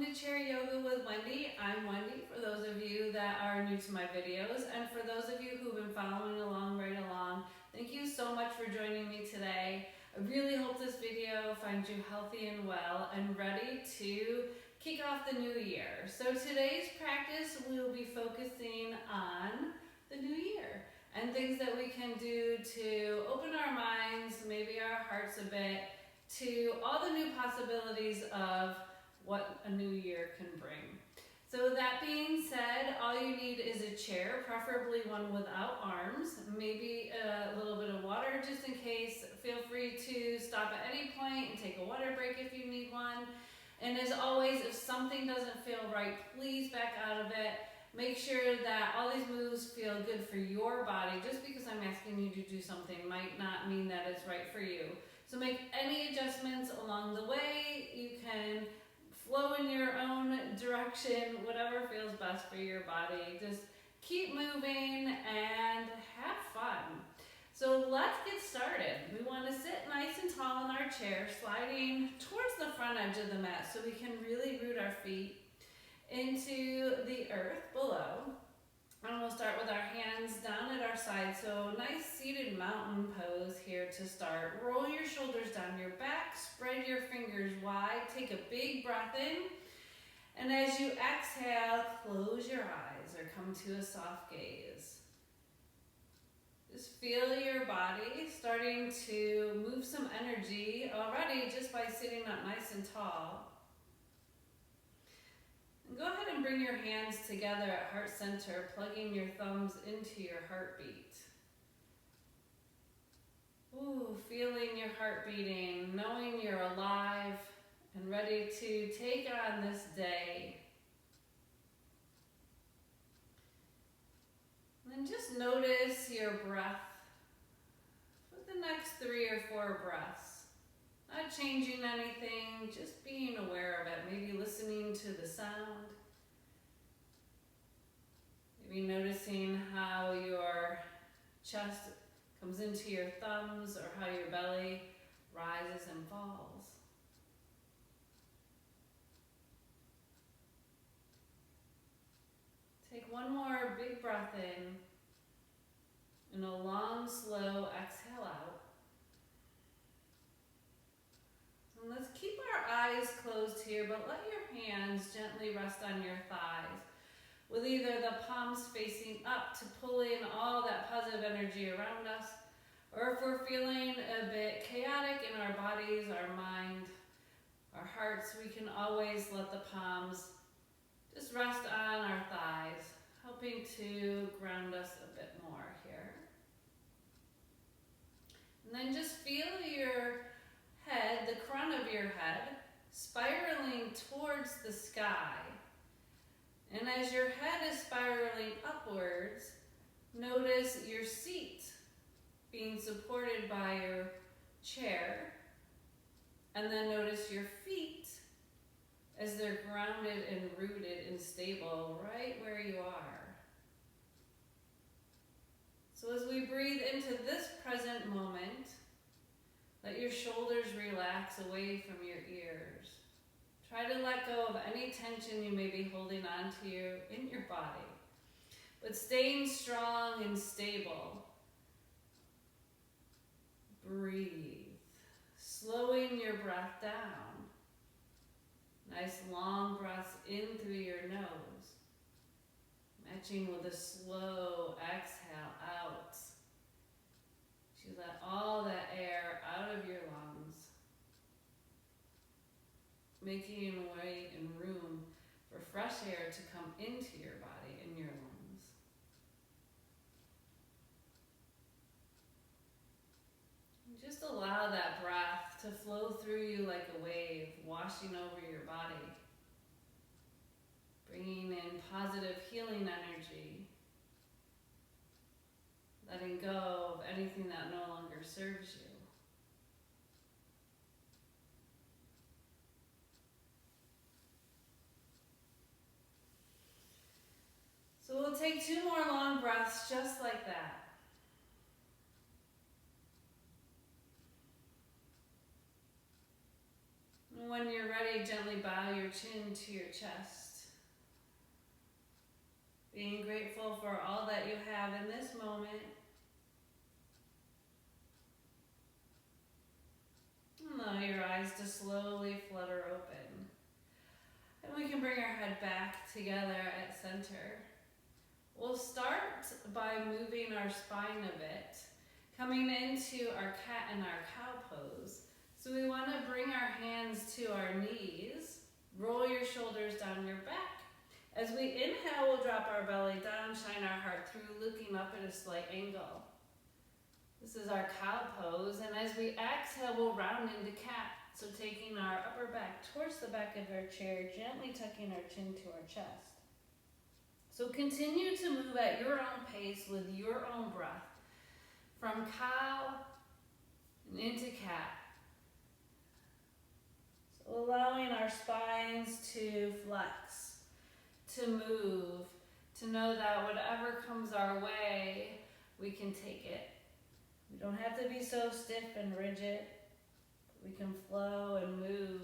to Chair Yoga with Wendy. I'm Wendy, for those of you that are new to my videos, and for those of you who've been following along right along, thank you so much for joining me today. I really hope this video finds you healthy and well and ready to kick off the new year. So today's practice we'll be focusing on the new year and things that we can do to open our minds, maybe our hearts a bit, to all the new possibilities of what a new year can bring. So that being said, all you need is a chair, preferably one without arms, maybe a little bit of water just in case. Feel free to stop at any point and take a water break if you need one. And as always, if something doesn't feel right, please back out of it. Make sure that all these moves feel good for your body. Just because I'm asking you to do something might not mean that it's right for you. So make any adjustments along the way. You can flow in your own direction, whatever feels best for your body. Just keep moving and have fun. So let's get started. We want to sit nice and tall in our chair, sliding towards the front edge of the mat so we can really root our feet into the earth below. And we'll start with our hands down at our side. So nice seated mountain pose here to start. Roll your shoulders down your back, spread your fingers wide, take a big breath in. And as you exhale, close your eyes or come to a soft gaze. Just feel your body starting to move some energy already just by sitting up nice and tall. And go ahead and bring your hands together at heart center, plugging your thumbs into your heartbeat. Ooh, feeling your heart beating, knowing you're alive and ready to take on this day. And then just notice your breath for the next 3 or 4 breaths. Not changing anything, just being aware of it. Maybe listening to the sound. Maybe noticing how your chest comes into your thumbs or how your belly rises and falls. Take one more big breath in and a long, slow exhale out. And let's keep our eyes closed here, but let your hands gently rest on your thighs, with either the palms facing up to pull in all that positive energy around us, or if we're feeling a bit chaotic in our bodies, our mind, our hearts, we can always let the palms just rest on our thighs, helping to ground us a bit more here. And then just feel your head, the crown of your head, spiraling towards the sky. And as your head is spiraling upwards, notice your seat being supported by your chair. And then notice your feet as they're grounded and rooted and stable right where you are. So as we breathe into this present moment, let your shoulders relax away from your ears. Try to let go of any tension you may be holding on to in your body, but staying strong and stable. Breathe, slowing your breath down. Nice long breaths in through your nose, matching with a slow exhale out. You let all that air out of your lungs, making way and room for fresh air to come into your body and your lungs. And just allow that breath to flow through you like a wave, washing over your body, bringing in positive healing energy, letting go of anything that no longer serves you. So we'll take 2 more long breaths just like that. And when you're ready, gently bow your chin to your chest. Being grateful for all that you have in this moment. Allow your eyes to slowly flutter open. And we can bring our head back together at center. We'll start by moving our spine a bit, coming into our cat and our cow pose. So we want to bring our hands to our knees, roll your shoulders down your back. As we inhale, we'll drop our belly down, shine our heart through, looking up at a slight angle. This is our cow pose, and as we exhale, we'll round into cat. So taking our upper back towards the back of our chair, gently tucking our chin to our chest. So continue to move at your own pace with your own breath, from cow and into cat. So allowing our spines to flex, to move, to know that whatever comes our way, we can take it. We don't have to be so stiff and rigid. We can flow and move.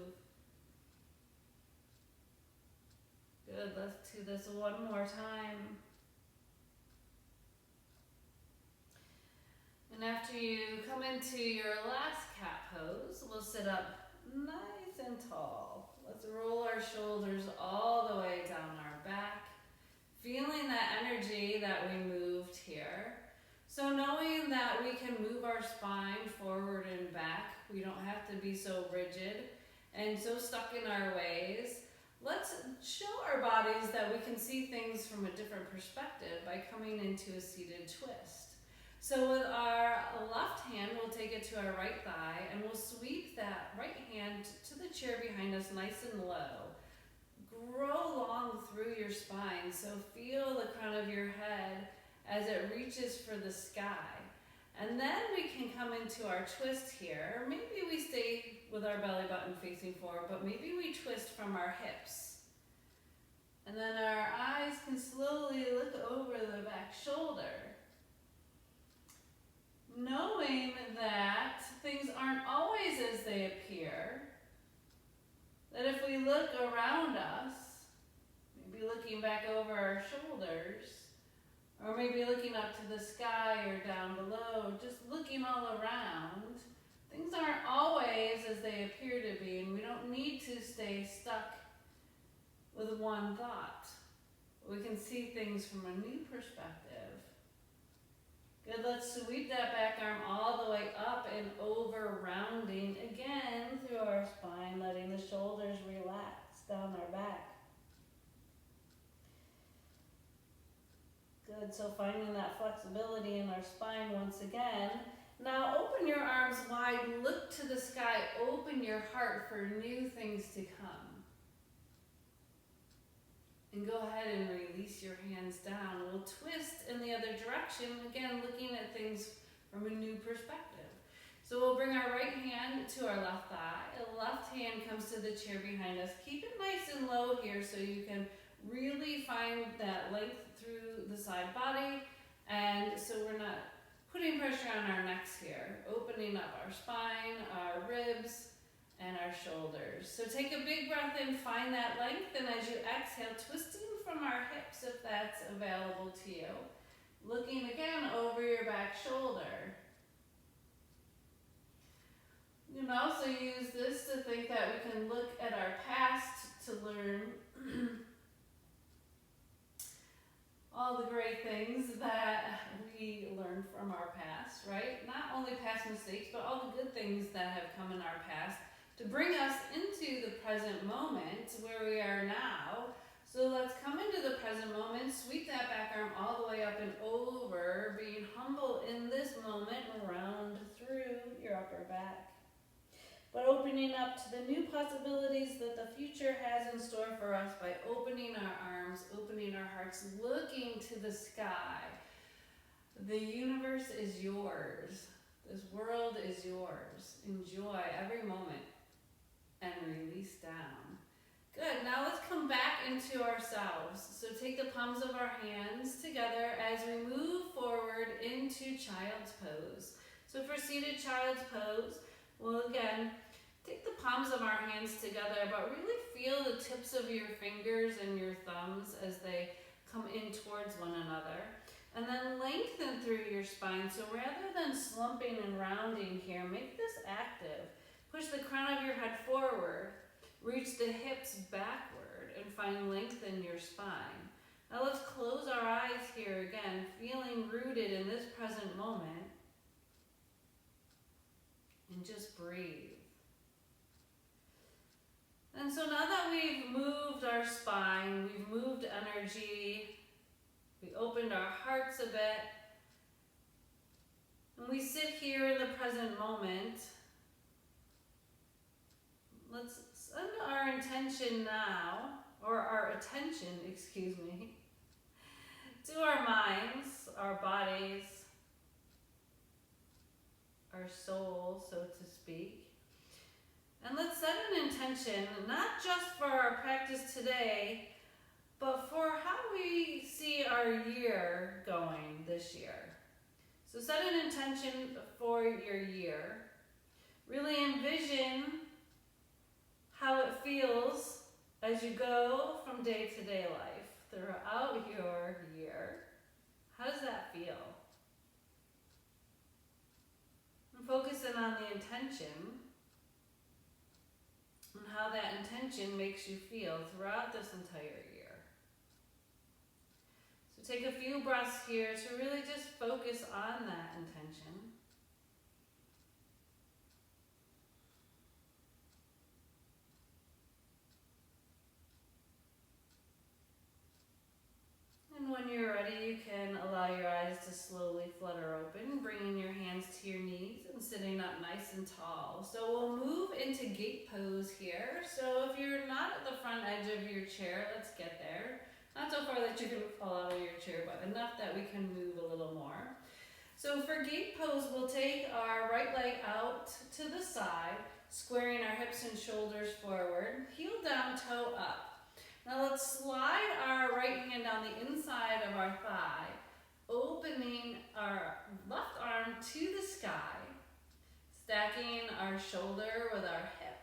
Good, let's do this one more time. And after you come into your last cat pose, we'll sit up nice and tall. Let's roll our shoulders all the way down our back, feeling that energy that we moved here. So knowing that we can move our spine forward and back, we don't have to be so rigid and so stuck in our ways. Let's show our bodies that we can see things from a different perspective by coming into a seated twist. So with our left hand, we'll take it to our right thigh and we'll sweep that right hand to the chair behind us nice and low. Grow long through your spine, so feel the crown of your head as it reaches for the sky. And then we can come into our twist here. Or maybe we stay with our belly button facing forward, but maybe we twist from our hips. And then our eyes can slowly look over the back shoulder. Knowing that things aren't always as they appear, that if we look around us, maybe looking back over our shoulders, or maybe looking up to the sky or down below, just looking all around, things aren't always as they appear to be, and we don't need to stay stuck with one thought. We can see things from a new perspective. Good, let's sweep that back arm all the way up and over, rounding again through our spine, letting the shoulders relax down our back. Good, so finding that flexibility in our spine once again. Now open your arms wide, look to the sky, open your heart for new things to come. And go ahead and release your hands down. We'll twist in the other direction, again looking at things from a new perspective. So we'll bring our right hand to our left thigh. The left hand comes to the chair behind us. Keep it nice and low here so you can really find that length through the side body, and so we're not putting pressure on our necks here, opening up our spine, our ribs, and our shoulders. So take a big breath in, find that length, and as you exhale, twisting from our hips if that's available to you. Looking again over your back shoulder. You can also use this to think that we can look at our past to learn all the great things that we learned from our past, right? Not only past mistakes, but all the good things that have come in our past to bring us into the present moment where we are now. So let's come into the present moment, sweep that back arm all the way up and over, being humble in this moment, round through your upper back. But opening up to the new possibilities that the future has in store for us by opening our arms, opening our hearts, looking to the sky. The universe is yours. This world is yours. Enjoy every moment and release down. Good, now let's come back into ourselves. So take the palms of our hands together as we move forward into child's pose. So for seated child's pose, we'll again take the palms of our hands together, but really feel the tips of your fingers and your thumbs as they come in towards one another. And then lengthen through your spine. So rather than slumping and rounding here, make this active. Push the crown of your head forward. Reach the hips backward and find length in your spine. Now let's close our eyes here again, feeling rooted in this present moment. And just breathe. And so now that we've moved our spine, we've moved energy, we opened our hearts a bit, and we sit here in the present moment, let's send our intention now, or our attention, excuse me, to our minds, our bodies, our soul, so to speak. And let's set an intention, not just for our practice today, but for how we see our year going this year. So set an intention for your year. Really envision how it feels as you go from day to day life throughout your year. How does that feel? And focus in on the intention and how that intention makes you feel throughout this entire year. So take a few breaths here to really just focus on that intention. And when you're ready, you can allow your eyes to slowly flutter open, bringing your hands to your knees and sitting up nice and tall. So we'll move into gate pose here. So if you're not at the front edge of your chair, let's get there. Not so far that you're going to fall out of your chair, but enough that we can move a little more. So for gate pose, we'll take our right leg out to the side, squaring our hips and shoulders forward, heel down, toe up. Now let's slide our right hand down the inside of our thigh, opening our left arm to the sky, stacking our shoulder with our hip.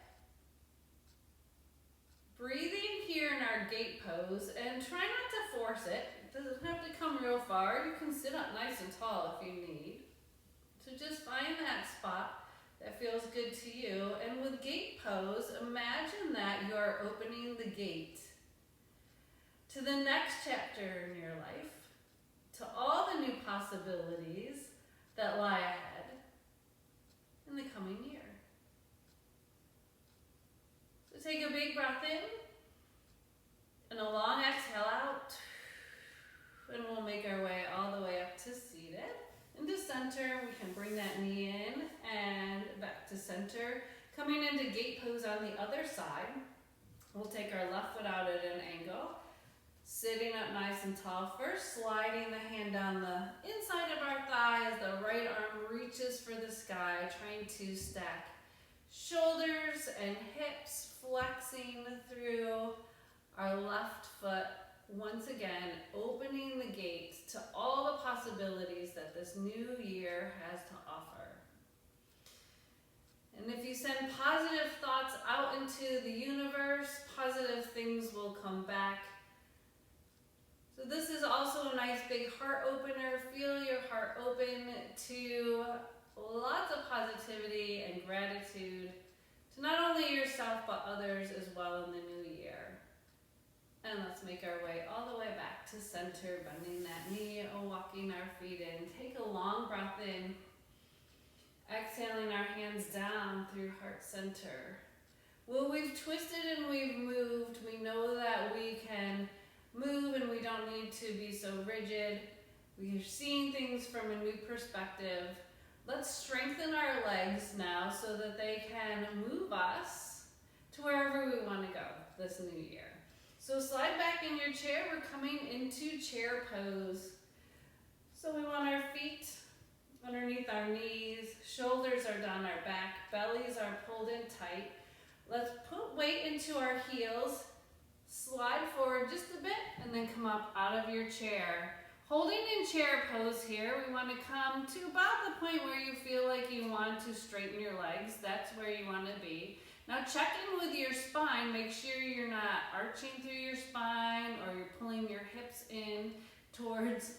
Breathing here in our gate pose, and try not to force it. It doesn't have to come real far. You can sit up nice and tall if you need. So just find that spot that feels good to you. And with gate pose, imagine that you're opening the gate to the next chapter in your life, to all the new possibilities that lie ahead in the coming year. So take a big breath in and a long exhale out, and we'll make our way all the way up to seated. Into center, we can bring that knee in and back to center. Coming into gate pose on the other side, we'll take our left foot out at an angle. Sitting up nice and tall first, sliding the hand down the inside of our thigh as the right arm reaches for the sky, trying to stack shoulders and hips, flexing through our left foot. Once again, opening the gate to all the possibilities that this new year has to offer. And if you send positive thoughts out into the universe, positive things will come back. So this is also a nice big heart opener. Feel your heart open to lots of positivity and gratitude to not only yourself but others as well in the new year. And let's make our way all the way back to center, bending that knee, walking our feet in. Take a long breath in, exhaling our hands down through heart center. Well, we've twisted and we've moved. We know that we can move and we don't need to be so rigid. We're seeing things from a new perspective. Let's strengthen our legs now so that they can move us to wherever we want to go this new year. So slide back in your chair. We're coming into chair pose. So we want our feet underneath our knees, shoulders are down our back, bellies are pulled in tight. Let's put weight into our heels. Slide forward just a bit and then come up out of your chair. Holding in chair pose here, we want to come to about the point where you feel like you want to straighten your legs. That's where you want to be. Now check in with your spine. Make sure you're not arching through your spine or you're pulling your hips in towards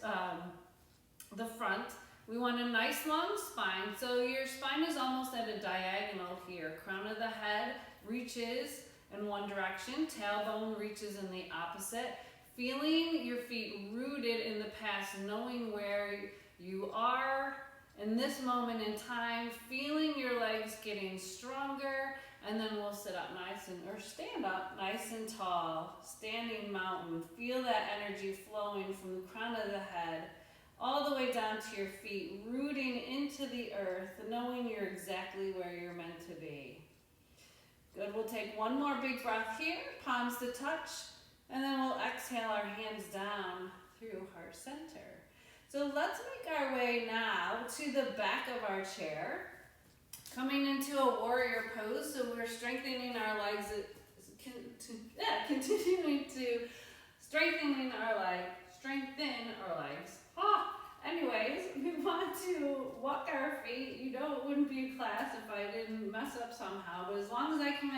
the front. We want a nice long spine. So your spine is almost at a diagonal here. Crown of the head reaches in one direction, tailbone reaches in the opposite. Feeling your feet rooted in the past, knowing where you are in this moment in time, feeling your legs getting stronger, and then we'll sit up nice or stand up nice and tall, standing mountain. Feel that energy flowing from the crown of the head all the way down to your feet, rooting into the earth, knowing you're exactly where you're meant to be. Good, we'll take one more big breath here, palms to touch, and then we'll exhale our hands down through heart center. So let's make our way now to the back of our chair, coming into a warrior pose. So we're strengthening our legs, continuing to strengthen our legs. Anyways, we want to walk our feet. You know it wouldn't be a class if I didn't mess up somehow, but as long as I can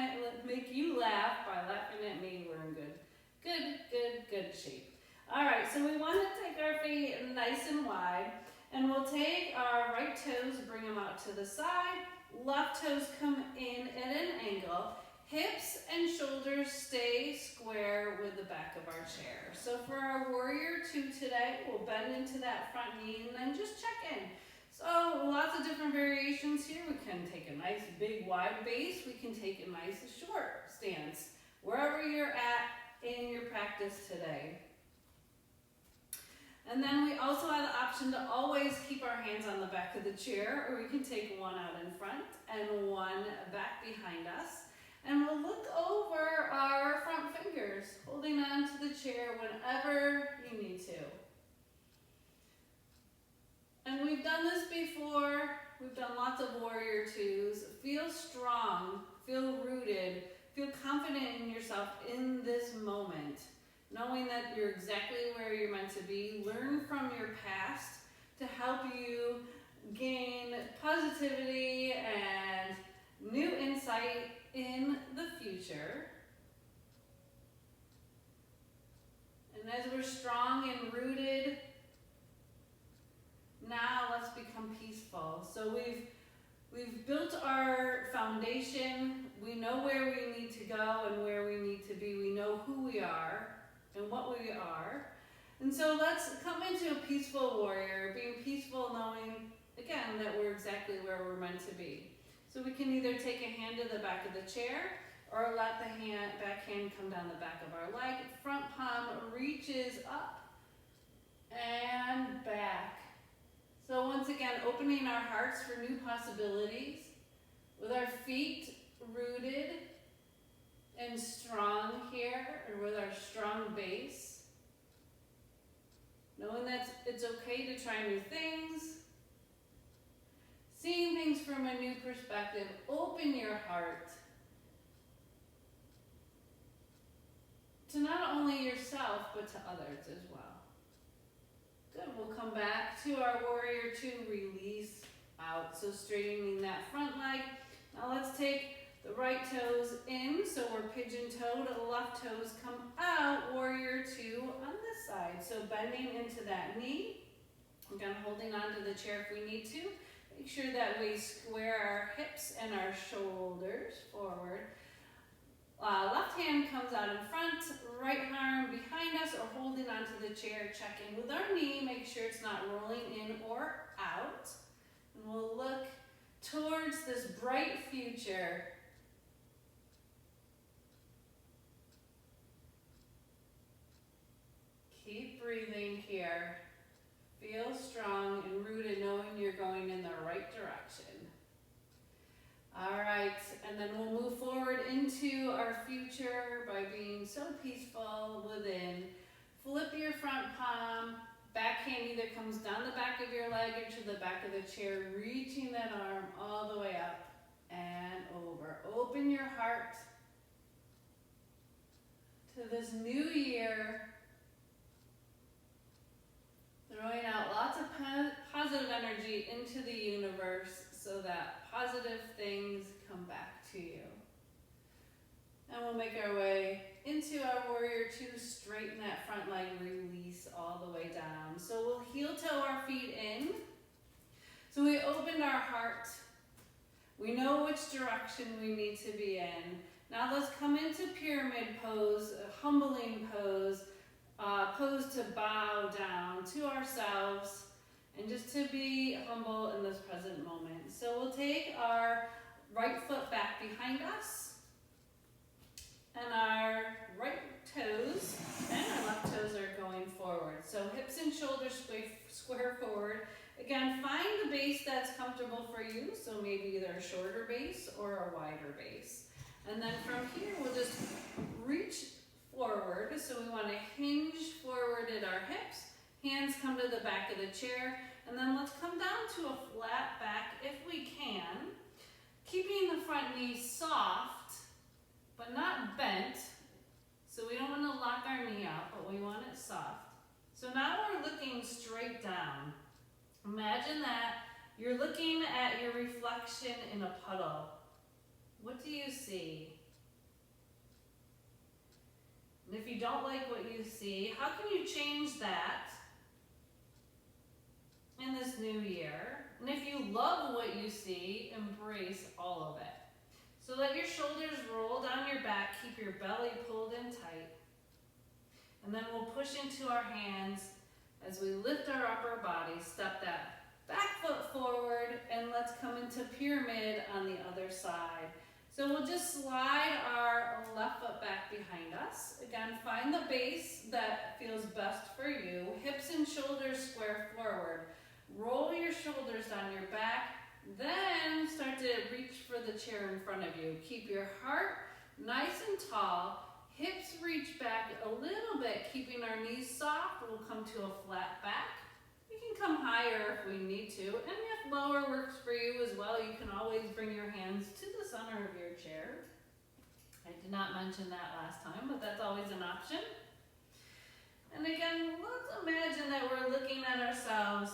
make you laugh by laughing at me, we're in good shape. All right, so we want to take our feet nice and wide, and we'll take our right toes, bring them out to the side, left toes come in at an angle, hips and shoulders stay square with the back of our chair. So for our warrior two today, we'll bend into that front knee and then just check in. So lots of different variations here. We can take a nice big wide base. We can take a nice short stance, wherever you're at in your practice today. And then we also have the option to always keep our hands on the back of the chair, or we can take one out in front and one back behind us. And we'll look over our front fingers, holding on to the chair whenever you need to. And we've done this before. We've done lots of warrior twos. Feel strong, feel rooted, feel confident in yourself in this moment, knowing that you're exactly where you're meant to be. Learn from your past to help you gain positivity and new insight in the future. And as we're strong and rooted, now let's become peaceful. So we've built our foundation. We know where we need to go and where we need to be. We know who we are and what we are. And so let's come into a peaceful warrior, being peaceful, knowing, again, that we're exactly where we're meant to be. So we can either take a hand to the back of the chair or let the back hand come down the back of our leg. Front palm reaches up and back. So once again, opening our hearts for new possibilities with our feet rooted and strong here, or with our strong base. Knowing that it's okay to try new things. Seeing things from a new perspective. Open your heart to not only yourself, but to others as well. Good, we'll come back to our warrior two, release out. So straightening that front leg. Now let's take the right toes in, so we're pigeon-toed. The left toes come out, warrior two on this side. So bending into that knee. Again, holding onto the chair if we need to. Make sure that we square our hips and our shoulders forward. Left hand comes out in front, right arm behind us or holding onto the chair. Check in with our knee, make sure it's not rolling in or out. And we'll look towards this bright future. Keep breathing here. Feel strong and rooted, knowing you're going in the right direction. All right, and then we'll move forward into our future by being so peaceful within. Flip your front palm. Back hand either comes down the back of your leg or to the back of the chair, reaching that arm all the way up and over. Open your heart to this new year. Throwing out lots of positive energy into the universe so that positive things come back to you. And we'll make our way into our warrior two. Straighten that front leg, release all the way down. So we'll heel toe our feet in. So we opened our heart. We know which direction we need to be in. Now let's come into pyramid pose, humbling pose, pose to bow down to ourselves and just to be humble in this present moment. So we'll take our right foot back behind us and our right toes and our left toes are going forward. So hips and shoulders square forward. Again, find the base that's comfortable for you. So maybe either a shorter base or a wider base. And then from here, we'll just reach forward. So we want to hinge forward at our hips. Hands come to the back of the chair. And then let's come down to a flat back if we can. Keeping the front knee soft, but not bent. So we don't want to lock our knee out, but we want it soft. So now we're looking straight down. Imagine that you're looking at your reflection in a puddle. What do you see? And if you don't like what you see, how can you change that in this new year? And if you love what you see, embrace all of it. So let your shoulders roll down your back, keep your belly pulled in tight. And then we'll push into our hands as we lift our upper body, step that back foot forward, and let's come into pyramid on the other side. So we'll just slide our left foot back behind us. Again, find the base that feels best for you. Hips and shoulders square forward. Roll your shoulders down your back. Then start to reach for the chair in front of you. Keep your heart nice and tall. Hips reach back a little bit, keeping our knees soft. We'll come to a flat back. We can come higher if we need to. And if lower works for you as well, you can always bring your hands to the center of your chair. I did not mention that last time, but that's always an option. And again, let's imagine that we're looking at ourselves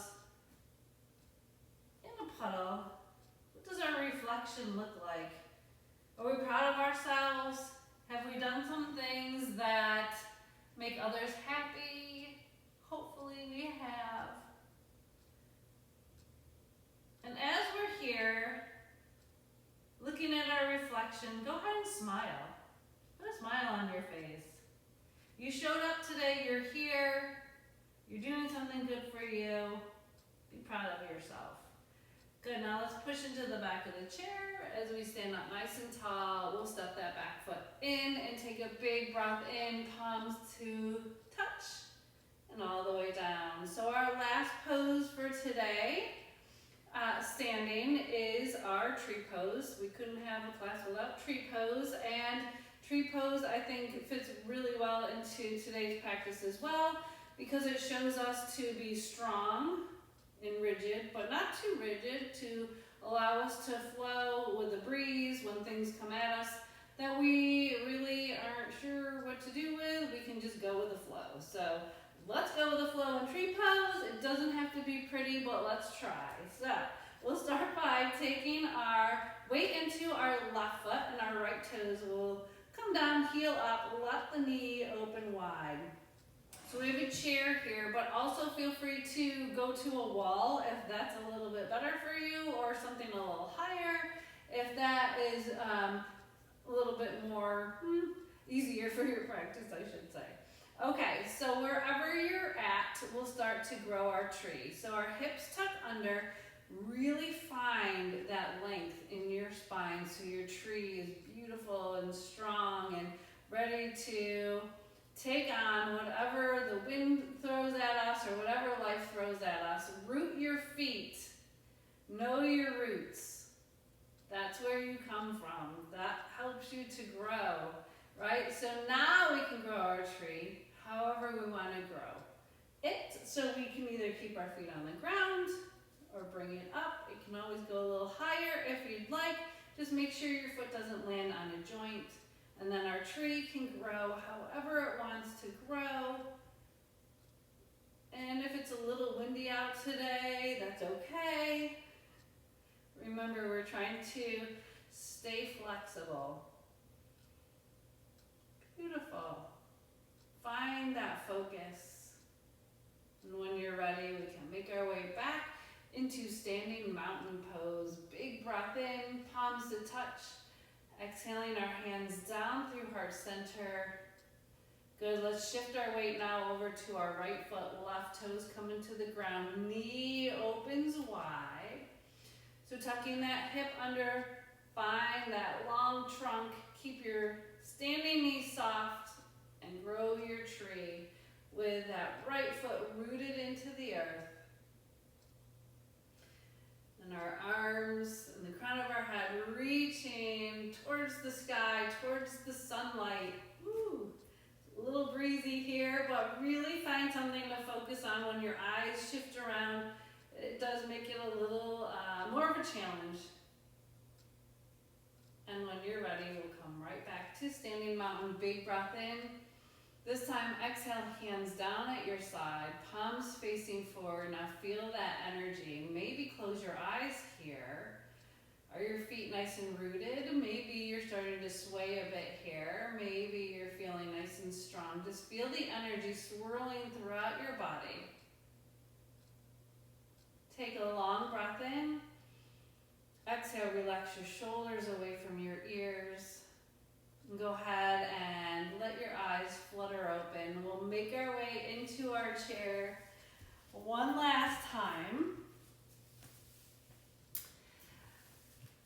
in a puddle. What does our reflection look like? Are we proud of ourselves? Have we done some things that make others happy? Hopefully we have. And as we're here, looking at our reflection, go ahead and smile. Put a smile on your face. You showed up today, you're here, you're doing something good for you. Be proud of yourself. Good, now let's push into the back of the chair as we stand up nice and tall. We'll step that back foot in and take a big breath in, palms to touch, and all the way down. So our last pose for today, standing, is our tree pose. We couldn't have a class without tree pose, and tree pose I think fits really well into today's practice as well because it shows us to be strong and rigid, but not too rigid, to allow us to flow with the breeze when things come at us that we really aren't sure what to do with. We can just go with the flow. So let's go with the flow in tree pose. It doesn't have to be pretty, but let's try. So we'll start by taking our weight into our left foot, and our right toes will come down, heel up, let the knee open wide. So we have a chair here, but also feel free to go to a wall if that's a little bit better for you, or something a little higher if that is a little bit more easier for your practice, I should say. Okay, so wherever you're at, we'll start to grow our tree. So our hips tuck under, really find that length in your spine so your tree is beautiful and strong and ready to take on whatever the wind throws at us or whatever life throws at us. Root your feet. Know your roots. That's where you come from. That helps you to grow, right? So now we can grow our tree however we want to grow it. So we can either keep our feet on the ground or bring it up. It can always go a little higher if you'd like. Just make sure your foot doesn't land on a joint. And then our tree can grow however it wants to grow. And if it's a little windy out today, that's okay. Remember, we're trying to stay flexible. touch. Exhaling our hands down through heart center. Good, let's shift our weight now over to our right foot. Left toes coming to the ground. Knee opens wide. So tucking that hip under, find that long trunk. Keep your standing knee soft and grow your tree with that right foot rooted into the earth. And our arms and the crown of our head reaching towards the sky, towards the sunlight. Woo. A little breezy here, but really find something to focus on when your eyes shift around. It does make it a little more of a challenge. And when you're ready, we'll come right back to standing mountain. Big breath in. This time, exhale, hands down at your side, palms facing forward. Now feel that energy. Maybe close your eyes here. Are your feet nice and rooted? Maybe you're starting to sway a bit here. Maybe you're feeling nice and strong. Just feel the energy swirling throughout your body. Take a long breath in. Exhale, relax your shoulders away from your ears. And go ahead and let your eyes flutter open. We'll make our way into our chair one last time.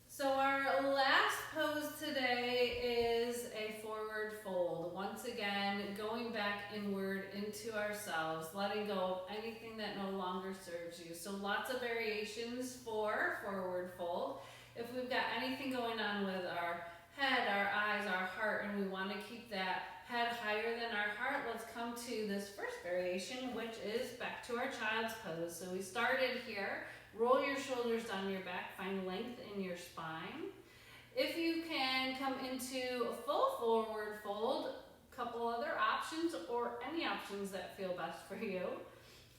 So our last pose today is a forward fold. Once again, going back inward into ourselves, letting go of anything that no longer serves you. So lots of variations for forward fold. If we've got anything going on with our head, our eyes, our heart, and we want to keep that head higher than our heart, let's come to this first variation, which is back to our child's pose. So we started here. Roll your shoulders down your back, find length in your spine. If you can come into a full forward fold, a couple other options or any options that feel best for you.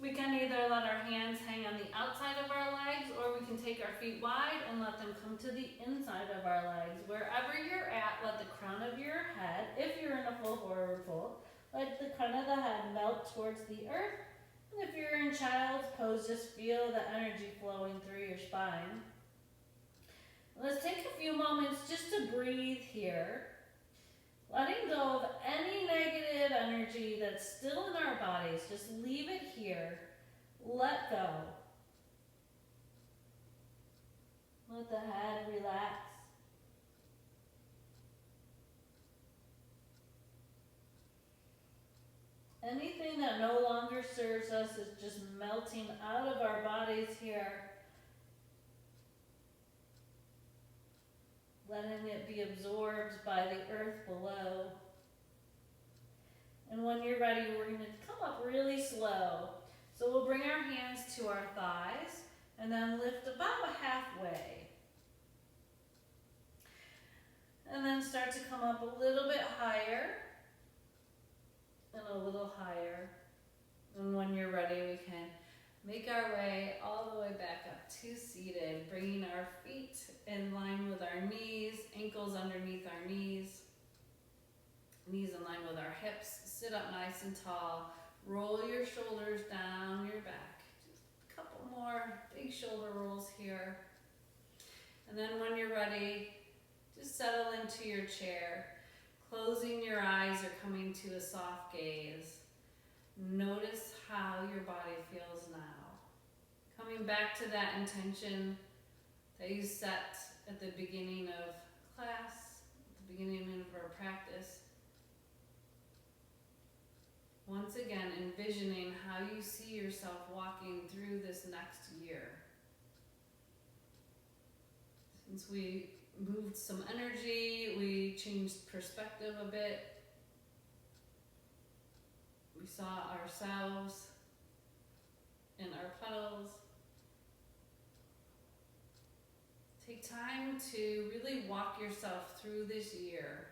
We can either let our hands hang on the outside of our legs, or we can take our feet wide and let them come to the inside of our legs. Wherever you're at, let the crown of your head, if you're in a full forward fold, let the crown of the head melt towards the earth. And if you're in child's pose, just feel the energy flowing through your spine. Let's take a few moments just to breathe here. Letting go of any negative energy that's still in our bodies. Just leave it here. Let go. Let the head relax. Anything that no longer serves us is just melting out of our bodies here. Letting it be absorbed by the earth below. And when you're ready, we're going to come up really slow. So we'll bring our hands to our thighs and then lift about halfway. And then start to come up a little bit higher and a little higher. And when you're ready, we can make our way all the way back up to seated, bringing our feet in line with our knees, ankles underneath our knees in line with our hips. Sit up nice and tall. Roll your shoulders down your back. Just a couple more big shoulder rolls here. And then when you're ready, just settle into your chair. Closing your eyes or coming to a soft gaze. Notice how your body feels now. Coming back to that intention that you set at the beginning of class, at the beginning of our practice. Once again, envisioning how you see yourself walking through this next year. Since we moved some energy, we changed perspective a bit. We saw ourselves in our petals. Take time to really walk yourself through this year.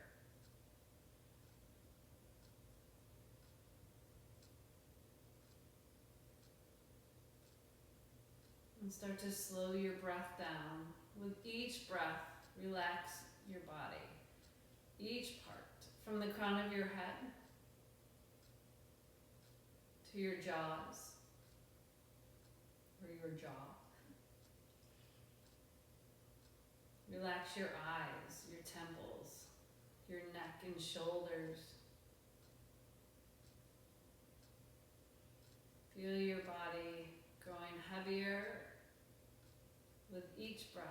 And start to slow your breath down. With each breath, relax your body. Each part, from the crown of your head to your jaws, or your jaw. Relax your eyes, your temples, your neck and shoulders. Feel your body growing heavier with each breath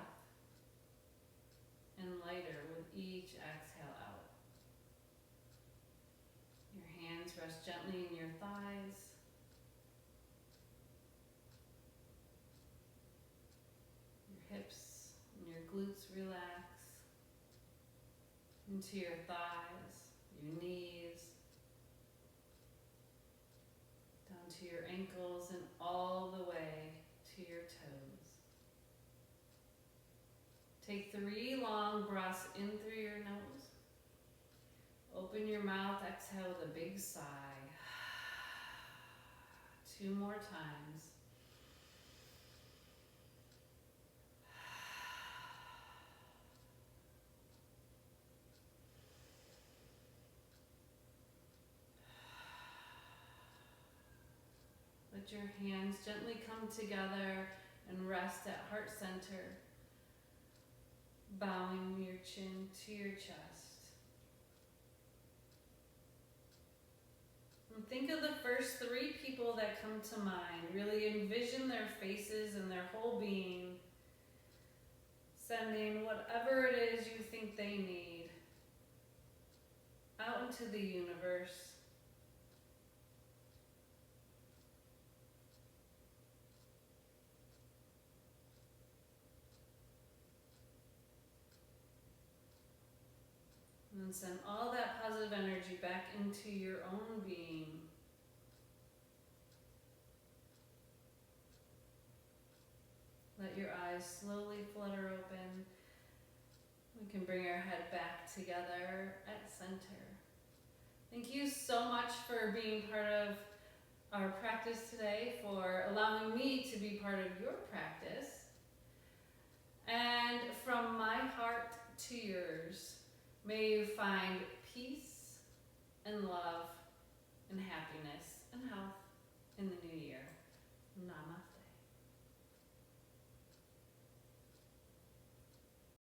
and lighter with each exhale out. Your hands rest gently in your thighs. Your hips and your glutes relax into your thighs, your knees, down to your ankles and all the way to your toes. Take 3 long breaths in through your nose. Open your mouth, exhale with a big sigh. 2 more times. Let your hands gently come together and rest at heart center, bowing your chin to your chest. And think of the first 3 people that come to mind. Really envision their faces and their whole being, sending whatever it is you think they need out into the universe. And send all that positive energy back into your own being. Let your eyes slowly flutter open. We can bring our head back together at center. Thank you so much for being part of our practice today, for allowing me to be part of your practice. And from my heart to yours, may you find peace and love and happiness and health in the new year. Namaste.